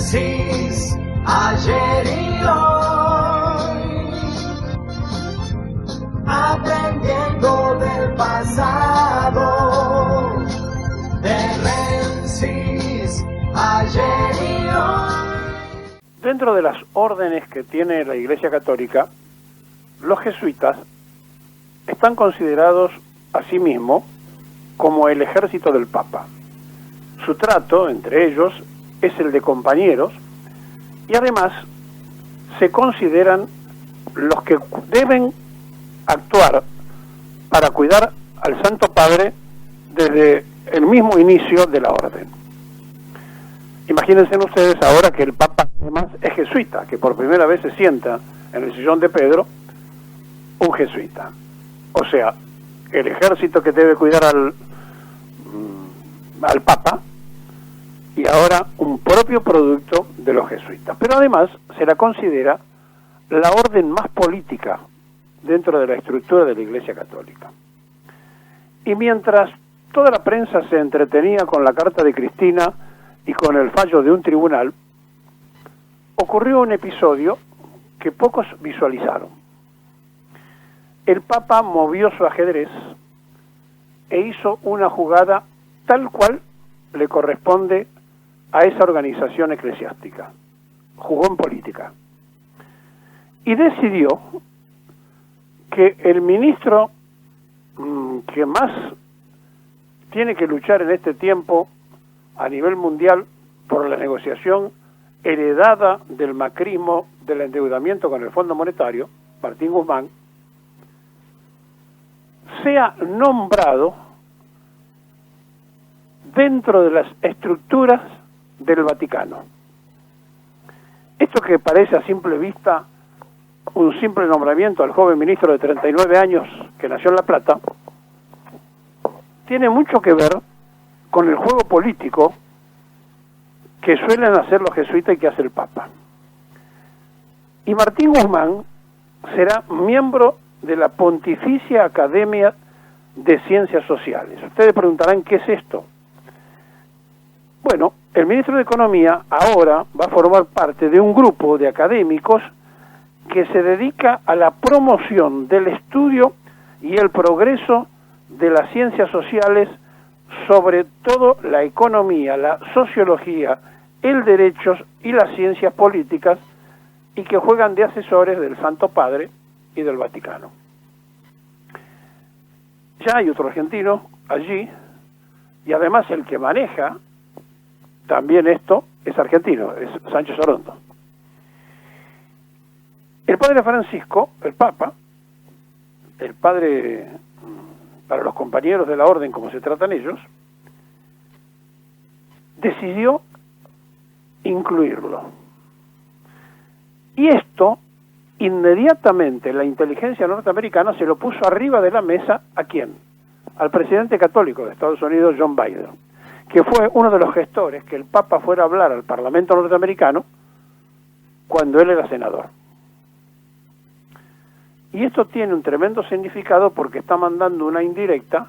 Génesis, ayer y hoy, aprendiendo del pasado, de Génesis, ayer y hoy. Dentro de las órdenes que tiene la Iglesia Católica, los jesuitas están considerados asimismo como el ejército del Papa. Su trato entre ellos es el de compañeros y además se consideran los que deben actuar para cuidar al Santo Padre desde el mismo inicio de la orden. Imagínense ustedes ahora que el Papa además es jesuita, que por primera vez se sienta en el sillón de Pedro un jesuita. O sea, el ejército que debe cuidar al Papa, y ahora un propio producto de los jesuitas. Pero además se la considera la orden más política dentro de la estructura de la Iglesia Católica. Y mientras toda la prensa se entretenía con la carta de Cristina y con el fallo de un tribunal, ocurrió un episodio que pocos visualizaron. El Papa movió su ajedrez e hizo una jugada tal cual le corresponde a esa organización eclesiástica. Jugó en política. Y decidió que el ministro que más tiene que luchar en este tiempo a nivel mundial por la negociación heredada del macrismo, del endeudamiento con el Fondo Monetario, Martín Guzmán, sea nombrado dentro de las estructuras del Vaticano. Esto que parece a simple vista un simple nombramiento al joven ministro de 39 años que nació en La Plata, tiene mucho que ver con el juego político que suelen hacer los jesuitas y que hace el Papa. Y Martín Guzmán será miembro de la Pontificia Academia de Ciencias Sociales. Ustedes preguntarán, ¿qué es esto? Bueno, el ministro de Economía ahora va a formar parte de un grupo de académicos que se dedica a la promoción del estudio y el progreso de las ciencias sociales, sobre todo la economía, la sociología, el derecho y las ciencias políticas, y que juegan de asesores del Santo Padre y del Vaticano. Ya hay otro argentino allí, y además el que maneja también esto es argentino, es Sánchez Orondo. El padre Francisco, el Papa, el padre para los compañeros de la orden, como se tratan ellos, decidió incluirlo. Y esto, inmediatamente la inteligencia norteamericana se lo puso arriba de la mesa, ¿a quién? Al presidente católico de Estados Unidos, John Biden, que fue uno de los gestores que el Papa fuera a hablar al Parlamento norteamericano cuando él era senador. Y esto tiene un tremendo significado porque está mandando una indirecta: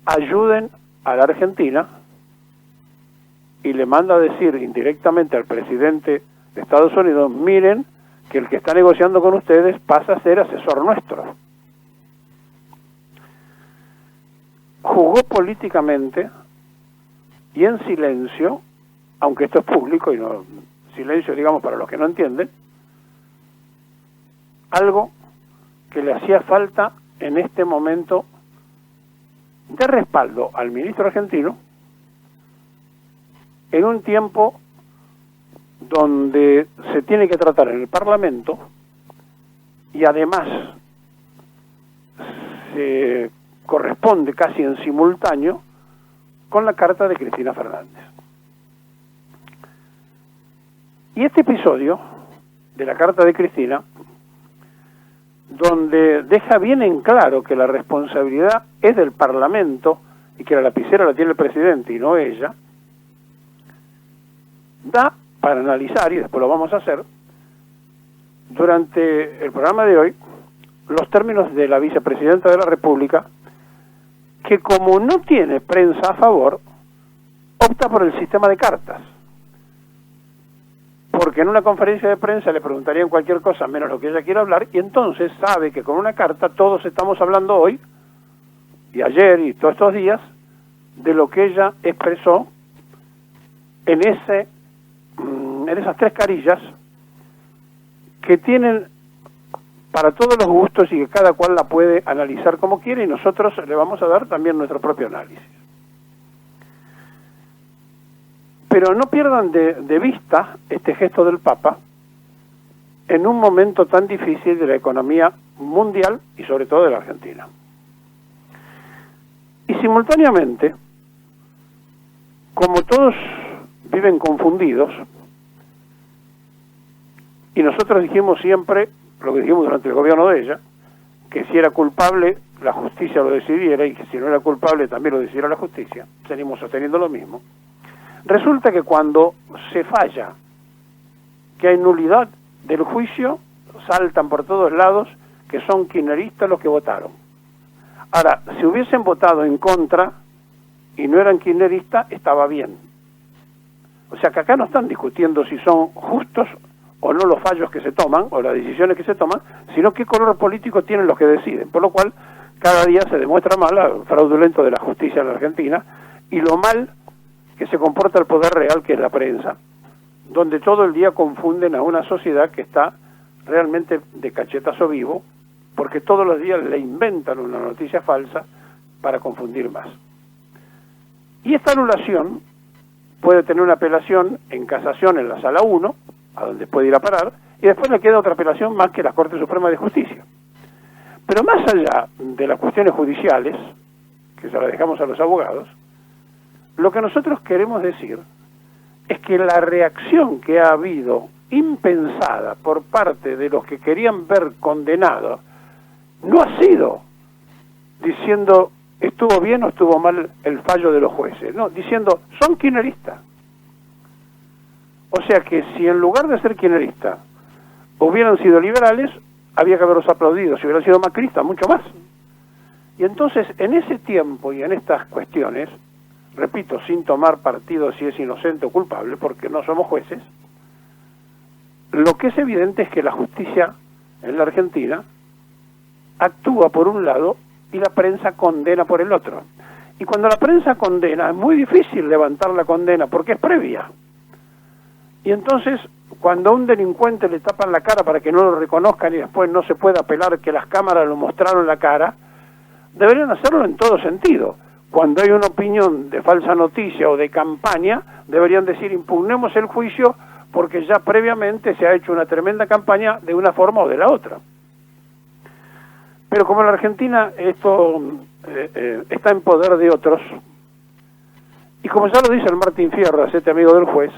ayuden a la Argentina, y le manda a decir indirectamente al presidente de Estados Unidos: miren que el que está negociando con ustedes pasa a ser asesor nuestro. Jugó políticamente y en silencio, aunque esto es público y no silencio, digamos, para los que no entienden, algo que le hacía falta en este momento de respaldo al ministro argentino, en un tiempo donde se tiene que tratar en el Parlamento y además se corresponde casi en simultáneo con la carta de Cristina Fernández. Y este episodio de la carta de Cristina, donde deja bien en claro que la responsabilidad es del Parlamento y que la lapicera la tiene el presidente y no ella, da para analizar, y después lo vamos a hacer, durante el programa de hoy, los términos de la vicepresidenta de la República, que como no tiene prensa a favor, opta por el sistema de cartas. porque en una conferencia de prensa le preguntarían cualquier cosa menos lo que ella quiera hablar, y entonces sabe que con una carta todos estamos hablando hoy, y ayer y todos estos días, de lo que ella expresó en esas 3 carillas que tienen para todos los gustos y que cada cual la puede analizar como quiere, y nosotros le vamos a dar también nuestro propio análisis. Pero no pierdan de vista este gesto del Papa en un momento tan difícil de la economía mundial y sobre todo de la Argentina. Y simultáneamente, como todos viven confundidos, y nosotros dijimos siempre lo que dijimos durante el gobierno de ella, que si era culpable la justicia lo decidiera, y que si no era culpable también lo decidiera la justicia, seguimos sosteniendo lo mismo. Resulta que cuando se falla, que hay nulidad del juicio, saltan por todos lados que son kirchneristas los que votaron. Ahora, si hubiesen votado en contra y no eran kirchneristas, estaba bien. O sea que acá no están discutiendo si son justos o no los fallos que se toman, o las decisiones que se toman, sino qué color político tienen los que deciden. Por lo cual, cada día se demuestra más lo fraudulento de la justicia en la Argentina y lo mal que se comporta el poder real, que es la prensa, donde todo el día confunden a una sociedad que está realmente de cachetazo vivo, porque todos los días le inventan una noticia falsa para confundir más. Y esta anulación puede tener una apelación en casación en la Sala 1, a donde puede ir a parar, y después le queda otra apelación más que la Corte Suprema de Justicia. Pero más allá de las cuestiones judiciales, que se las dejamos a los abogados, lo que nosotros queremos decir es que la reacción que ha habido impensada por parte de los que querían ver condenado no ha sido diciendo estuvo bien o estuvo mal el fallo de los jueces, no, diciendo son kirchneristas. O sea que si en lugar de ser kirchneristas hubieran sido liberales, había que haberlos aplaudido. Si hubieran sido macristas, mucho más. Y entonces, en ese tiempo y en estas cuestiones, repito, sin tomar partido si es inocente o culpable, porque no somos jueces, lo que es evidente es que la justicia en la Argentina actúa por un lado y la prensa condena por el otro. Y cuando la prensa condena, es muy difícil levantar la condena, porque es previa. Y entonces, cuando a un delincuente le tapan la cara para que no lo reconozcan y después no se pueda apelar que las cámaras lo mostraron la cara, deberían hacerlo en todo sentido. Cuando hay una opinión de falsa noticia o de campaña, deberían decir impugnemos el juicio porque ya previamente se ha hecho una tremenda campaña de una forma o de la otra. Pero como en la Argentina esto está en poder de otros, y como ya lo dice el Martín Fierras, este amigo del juez,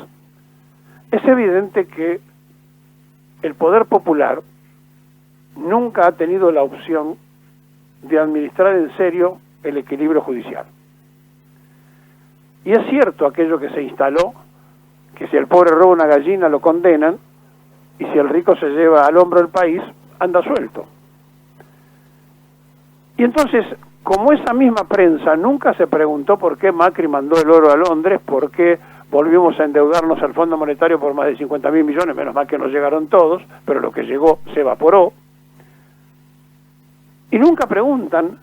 es evidente que el poder popular nunca ha tenido la opción de administrar en serio el equilibrio judicial. Y es cierto aquello que se instaló, que si el pobre roba una gallina lo condenan, y si el rico se lleva al hombro el país, anda suelto. Y entonces, como esa misma prensa nunca se preguntó por qué Macri mandó el oro a Londres, por qué volvimos a endeudarnos al Fondo Monetario por más de 50.000 millones, menos mal que nos llegaron todos, pero lo que llegó se evaporó. Y nunca preguntan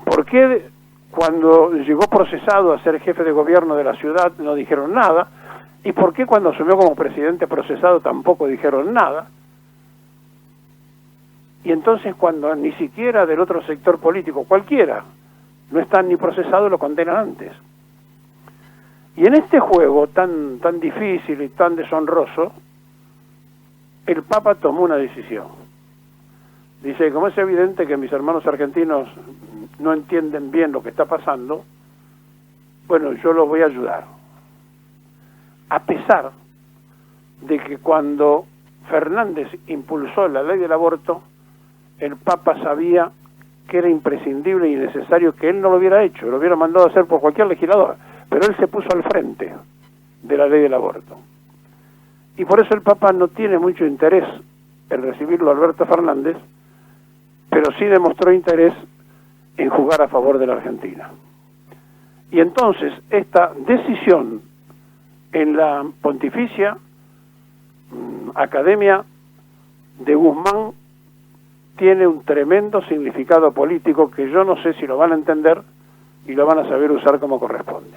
por qué cuando llegó procesado a ser jefe de gobierno de la ciudad no dijeron nada, y por qué cuando asumió como presidente procesado tampoco dijeron nada. Y entonces cuando ni siquiera del otro sector político, cualquiera, no están ni procesados, lo condenan antes. Y en este juego tan difícil y tan deshonroso, el Papa tomó una decisión. Dice, como es evidente que mis hermanos argentinos no entienden bien lo que está pasando, bueno, yo los voy a ayudar. A pesar de que cuando Fernández impulsó la ley del aborto, el Papa sabía que era imprescindible y necesario que él no lo hubiera hecho, lo hubiera mandado a hacer por cualquier legislador, pero él se puso al frente de la ley del aborto. Y por eso el Papa no tiene mucho interés en recibirlo a Alberto Fernández, pero sí demostró interés en jugar a favor de la Argentina. Y entonces esta decisión en la pontificia academia de Guzmán tiene un tremendo significado político que yo no sé si lo van a entender y lo van a saber usar como corresponde.